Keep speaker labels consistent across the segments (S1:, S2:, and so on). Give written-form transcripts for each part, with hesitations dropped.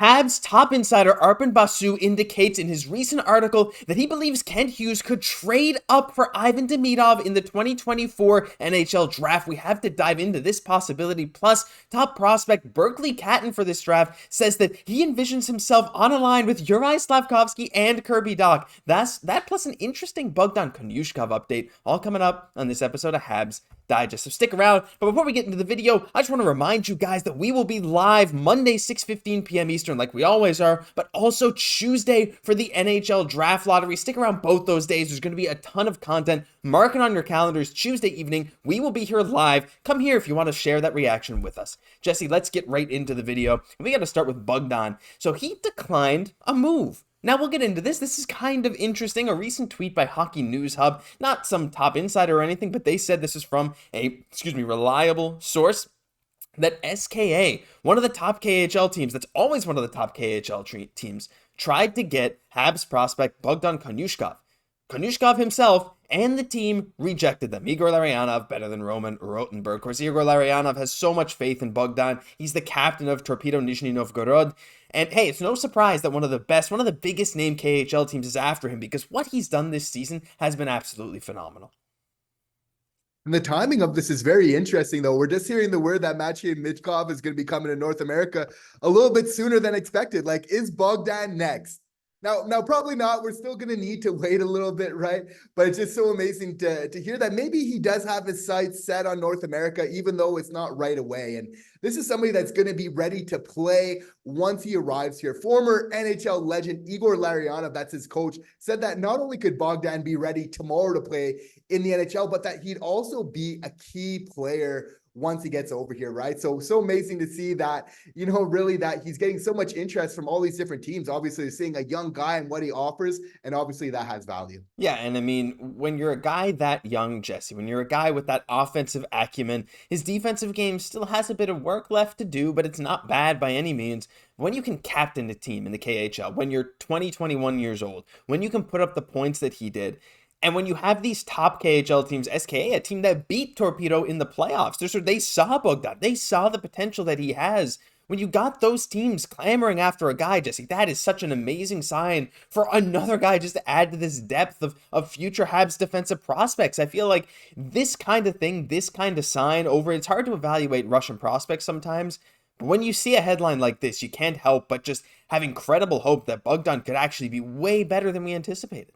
S1: Habs top insider Arber Basu indicates in his recent article that he believes Kent Hughes could trade up for Ivan Demidov in the 2024 NHL draft. We have to dive into this possibility. Plus, top prospect Berkly Catton for this draft says that he envisions himself on a line with Juraj Slafkovsky and Kirby Dach. That plus an interesting Bogdan Konyushkov update, all coming up on this episode of Habs Digest. So stick around. But before we get into the video, I just want to remind you guys that we will be live Monday, 6:15 p.m. Eastern, like we always are, but also Tuesday for the NHL Draft Lottery. Stick around both those days. There's going to be a ton of content. Mark it on your calendars. Tuesday evening, we will be here live. Come here if you want to share that reaction with us. Jesse, let's get right into the video. We got to start with Bogdan. So he declined a move. Now we'll get into this. This is kind of interesting. A recent tweet by Hockey News Hub, not some top insider or anything, but they said this is from a, reliable source, that SKA, one of the top KHL teams, that's always one of the top KHL teams, tried to get Habs prospect Bogdan Konyushkov. Konyushkov himself and the team rejected them. Igor Larionov, better than Roman Rotenberg. Of course, Igor Larionov has so much faith in Bogdan. He's the captain of Torpedo Nizhny Novgorod. And hey, it's no surprise that one of the biggest name KHL teams is after him, because what he's done this season has been absolutely phenomenal.
S2: And the timing of this is very interesting, though. We're just hearing the word that Maciej Michkov is going to be coming to North America a little bit sooner than expected. Like, is Bogdan next? Now, probably not. We're still going to need to wait a little bit, right? But it's just so amazing to hear that maybe he does have his sights set on North America, even though it's not right away. And this is somebody that's going to be ready to play once he arrives here. Former NHL legend Igor Larionov, that's his coach, said that not only could Bogdan be ready tomorrow to play in the NHL, but that he'd also be a key player once he gets over here, right? So amazing to see that, really that he's getting so much interest from all these different teams. Obviously, seeing a young guy and what he offers, and obviously that has value.
S1: Yeah, and I mean, when you're a guy that young, Jesse, when you're a guy with that offensive acumen, his defensive game still has a bit of work left to do, but it's not bad by any means. When you can captain a team in the KHL, when you're 20, 21 years old, when you can put up the points that he did, and when you have these top KHL teams, SKA, a team that beat Torpedo in the playoffs, they saw Bogdan. They saw the potential that he has. When you got those teams clamoring after a guy, Jesse, that is such an amazing sign for another guy just to add to this depth of future Habs defensive prospects. I feel like this kind of thing, this kind of sign it's hard to evaluate Russian prospects sometimes. But when you see a headline like this, you can't help but just have incredible hope that Bogdan could actually be way better than we anticipated.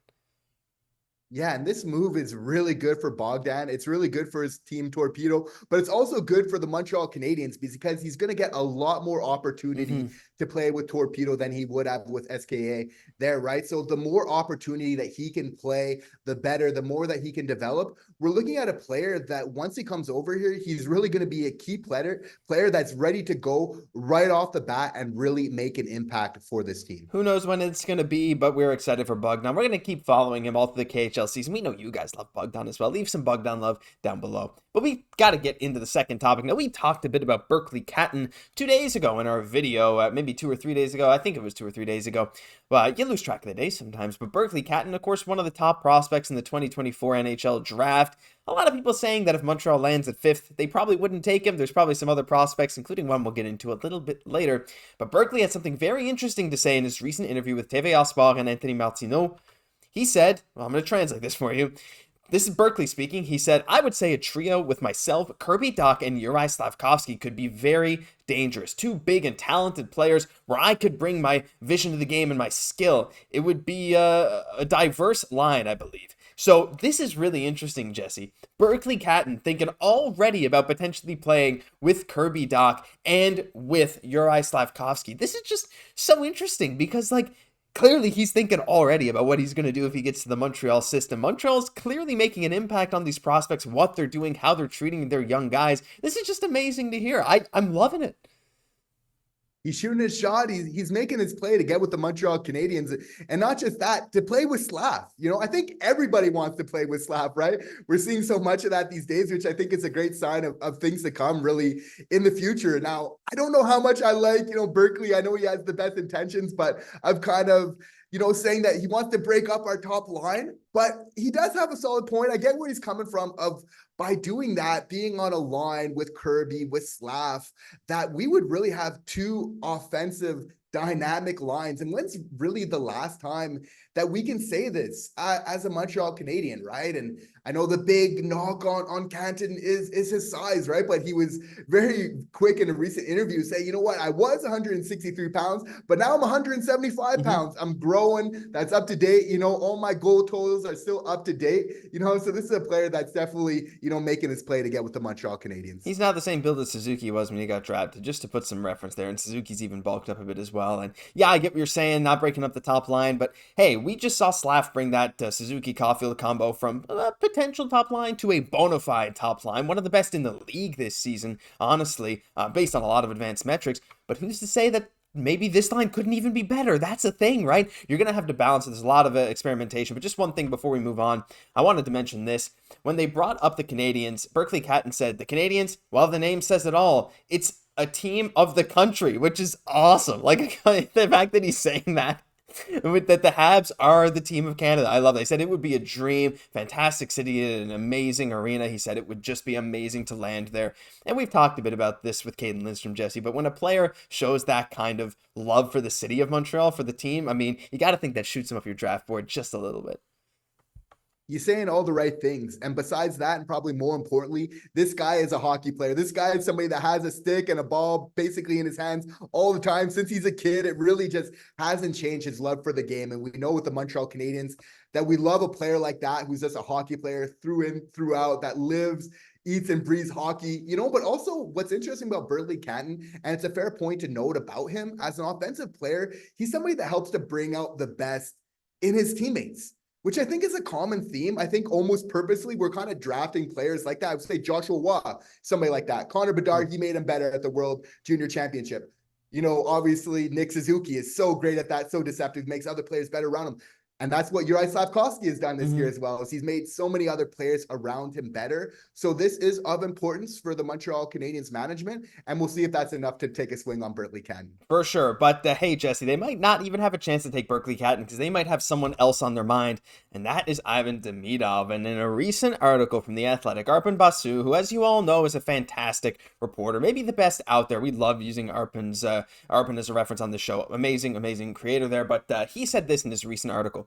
S2: Yeah, and this move is really good for Bogdan. It's really good for his team Torpedo, but it's also good for the Montreal Canadiens because he's going to get a lot more opportunity to play with Torpedo than he would have with SKA there, right? So the more opportunity that he can play, the better, the more that he can develop. We're looking at a player that once he comes over here, he's really going to be a key player that's ready to go right off the bat and really make an impact for this team.
S1: Who knows when it's going to be, but we're excited for Bogdan. We're going to keep following him all through the KHL season. We know you guys love Bogdan as well. Leave some Bogdan love down below. But we got to get into the second topic. Now, we talked a bit about Berkly Catton 2 days ago in our video, maybe 2 or 3 days ago. I think it was 2 or 3 days ago. Well, you lose track of the days sometimes. But Berkly Catton, of course, one of the top prospects in the 2024 NHL draft. A lot of people saying that if Montreal lands at 5th, they probably wouldn't take him. There's probably some other prospects, including one we'll get into a little bit later. But Berkly had something very interesting to say in his recent interview with TVA Sport and Anthony Martineau. He said, I'm going to translate this for you. This is Berkly speaking. He said, I would say a trio with myself, Kirby Dach, and Juraj Slafkovsky could be very dangerous. 2 big and talented players where I could bring my vision to the game and my skill. It would be a diverse line, I believe. So this is really interesting, Jesse. Berkly Catton thinking already about potentially playing with Kirby Dach and with Juraj Slafkovsky. This is just so interesting because, clearly he's thinking already about what he's going to do if he gets to the Montreal system. Montreal's clearly making an impact on these prospects, what they're doing, how they're treating their young guys. This is just amazing to hear. I'm loving it.
S2: He's shooting his shot. He's making his play to get with the Montreal Canadiens. And not just that, to play with Slaf. I think everybody wants to play with Slaf, right? We're seeing so much of that these days, which I think is a great sign of things to come really in the future. Now, I don't know how much I like, Berkly. I know he has the best intentions, but I've kind of, saying that he wants to break up our top line, but he does have a solid point. I get where he's coming from by doing that, being on a line with Kirby, with Slaf, that we would really have 2 offensive dynamic lines. And when's really the last time that we can say this as a Montreal Canadien, right? And I know the big knock on Catton is his size, right? But he was very quick in a recent interview saying, you know what, I was 163 pounds, but now I'm 175 pounds. I'm growing. That's up to date. You know, all my goal totals are still up to date. You know, so this is a player that's definitely, you know, making his play to get with the Montreal Canadiens.
S1: He's not the same build as Suzuki was when he got drafted, just to put some reference there. And Suzuki's even bulked up a bit as well. And yeah, I get what you're saying, not breaking up the top line. But hey, we just saw Slaf bring that Suzuki Caufield combo from a potential top line to a bona fide top line. One of the best in the league this season, honestly, based on a lot of advanced metrics. But who's to say that maybe this line couldn't even be better? That's a thing, right? You're going to have to balance it. There's a lot of experimentation. But just one thing before we move on, I wanted to mention this. When they brought up the Canadiens, Berkly Catton said, the Canadiens, well, the name says it all. It's a team of the country, which is awesome. Like, the fact that he's saying that the Habs are the team of Canada. I love that. He said it would be a dream, fantastic city, an amazing arena. He said it would just be amazing to land there. And we've talked a bit about this with Cayden Lindstrom, Jesse, but when a player shows that kind of love for the city of Montreal, for the team, I mean, you got to think that shoots him off your draft board just a little bit.
S2: You're saying all the right things. And besides that, and probably more importantly, this guy is a hockey player. This guy is somebody that has a stick and a ball basically in his hands all the time. Since he's a kid, it really just hasn't changed his love for the game. And we know with the Montreal Canadiens that we love a player like that, who's just a hockey player through and throughout, that lives, eats and breathes hockey, you know. But also what's interesting about Berkly Catton, and it's a fair point to note about him as an offensive player, he's somebody that helps to bring out the best in his teammates, which I think is a common theme. I think almost purposely we're kind of drafting players like that. I would say Joshua Waugh, somebody like that. Connor Bedard, he made him better at the World Junior Championship. You know, obviously Nick Suzuki is so great at that, so deceptive, makes other players better around him. And that's what Juraj Slafkovsky has done this year as well, is he's made so many other players around him better. So this is of importance for the Montreal Canadiens management, and we'll see if that's enough to take a swing on Berkly Catton.
S1: For sure. But hey, Jesse, they might not even have a chance to take Berkly Catton because they might have someone else on their mind, and that is Ivan Demidov. And in a recent article from The Athletic, Arpen Basu, who, as you all know, is a fantastic reporter, maybe the best out there. We love using Arpen as a reference on the show. Amazing creator there. But he said this in his recent article.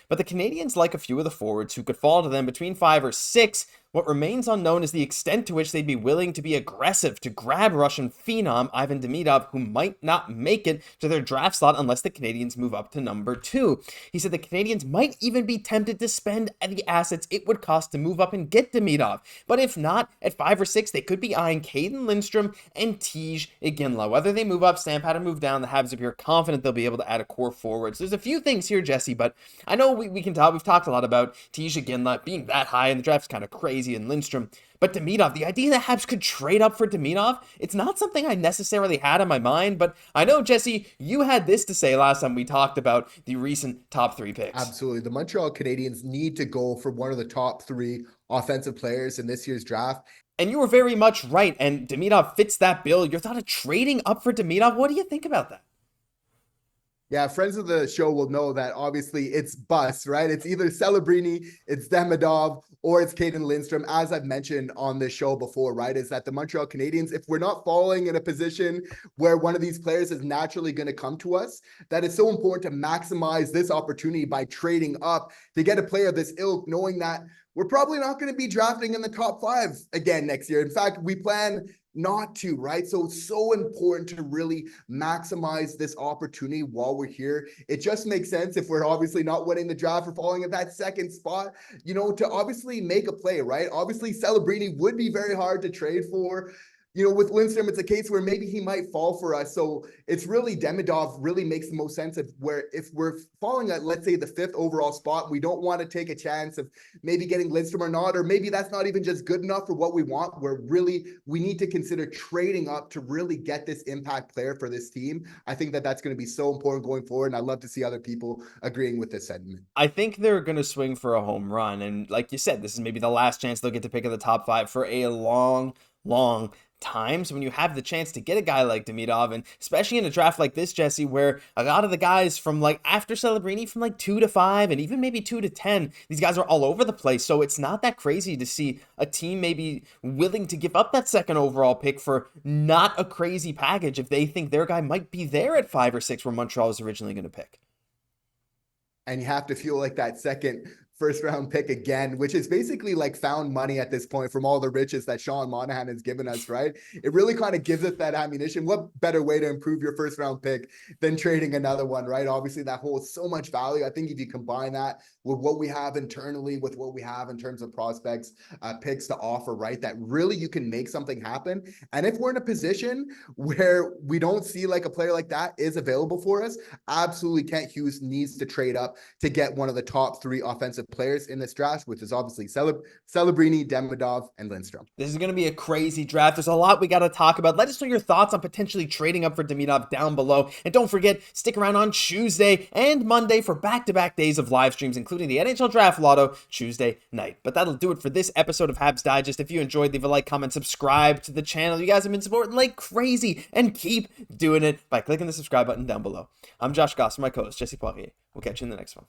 S1: But the Canadiens like a few of the forwards who could fall to them between 5 or 6. What remains unknown is the extent to which they'd be willing to be aggressive to grab Russian phenom Ivan Demidov, who might not make it to their draft slot unless the Canadiens move up to number 2. He said the Canadiens might even be tempted to spend the assets it would cost to move up and get Demidov. But if not, at 5 or 6, they could be eyeing Cayden Lindstrom and Xhekaj. Whether they move up, Stampede, or move down, the Habs appear confident they'll be able to add a core forward. So there's a few things here, Jesse, but I know we can talk. We've talked a lot about Xhekaj being that high in the draft is kind of crazy, and Lindstrom. But Demidov, the idea that Habs could trade up for Demidov, it's not something I necessarily had on my mind, but I know, Jesse, you had this to say last time we talked about the recent top 3 picks.
S2: Absolutely. The Montreal Canadiens need to go for one of the top 3 offensive players in this year's draft.
S1: And you were very much right, and Demidov fits that bill. Your thought of trading up for Demidov, what do you think about that?
S2: Yeah, friends of the show will know that obviously it's bust, right? It's either Celebrini, it's Demidov, or it's Cayden Lindstrom. As I've mentioned on this show before, right, is that the Montreal Canadiens, if we're not falling in a position where one of these players is naturally going to come to us, that it's so important to maximize this opportunity by trading up to get a player of this ilk, knowing that we're probably not going to be drafting in the top 5 again next year. In fact, we plan not to, right? So it's so important to really maximize this opportunity while we're here. It just makes sense, if we're obviously not winning the draft or falling at that second spot, you know, to obviously make a play, right? Obviously, Celebrini would be very hard to trade for. You know, with Lindstrom, it's a case where maybe he might fall for us. So it's really Demidov really makes the most sense of where if we're falling at, let's say, the 5th overall spot, we don't want to take a chance of maybe getting Lindstrom or not, or maybe that's not even just good enough for what we want. We need to consider trading up to really get this impact player for this team. I think that that's going to be so important going forward. And I'd love to see other people agreeing with this sentiment.
S1: I think they're going to swing for a home run. And like you said, this is maybe the last chance they'll get to pick in the top 5 for a long times when you have the chance to get a guy like Demidov, and especially in a draft like this, Jesse, where a lot of the guys from like after Celebrini from like 2 to 5 and even maybe 2 to 10, these guys are all over the place. So it's not that crazy to see a team maybe willing to give up that second overall pick for not a crazy package if they think their guy might be there at 5 or 6 where Montreal was originally going to pick.
S2: And you have to feel like that second first round pick again, which is basically like found money at this point from all the riches that Sean Monahan has given us, right? It really kind of gives us that ammunition. What better way to improve your first round pick than trading another one, right? Obviously that holds so much value. I think if you combine that with what we have internally, with what we have in terms of prospects, picks to offer, right? That really you can make something happen. And if we're in a position where we don't see like a player like that is available for us, absolutely Kent Hughes needs to trade up to get one of the top 3 offensive players in this draft, which is obviously Celebrini, Demidov, and Lindstrom.
S1: This is going to be a crazy draft. There's a lot we got to talk about. Let us know your thoughts on potentially trading up for Demidov down below. And don't forget, stick around on Tuesday and Monday for back-to-back days of live streams, including the NHL Draft Lotto Tuesday night. But that'll do it for this episode of Habs Digest. If you enjoyed, leave a like, comment, subscribe to the channel. You guys have been supporting like crazy, and keep doing it by clicking the subscribe button down below. I'm Josh Gosse, my co-host, Jesse Poirier. We'll catch you in the next one.